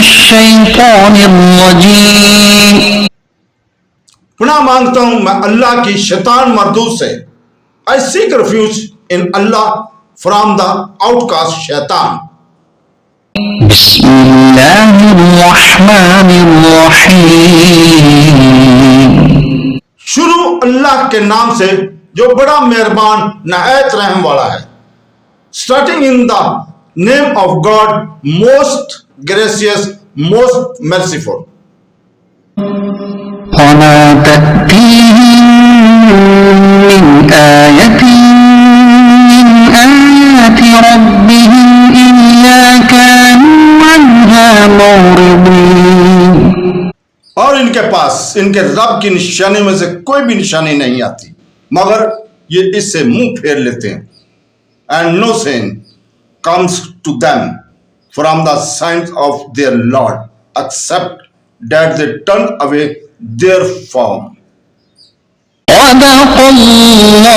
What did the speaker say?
الشيطان الرجيم. پناہ مانگتا ہوں میں اللہ کی شیطان مردود سے. I seek refuge in Allah from the outcast shaitan. بسم اللہ الرحمن الرحیم. شروع اللہ کے نام سے جو بڑا مہربان نہایت رحم والا ہے. Starting in the name of God, most gracious, most merciful. وما تأتيهم من آية من آيات ربهم إلا كانوا عنها معرضين. اور ان کے پاس ان کے رب کی نشانی میں سے کوئی بھی نشانی نہیں آتی مگر یہ اس سے منہ پھیر لیتے ہیں. And no sign comes to them from the signs of their Lord except that they turn away their form. صدق اللہ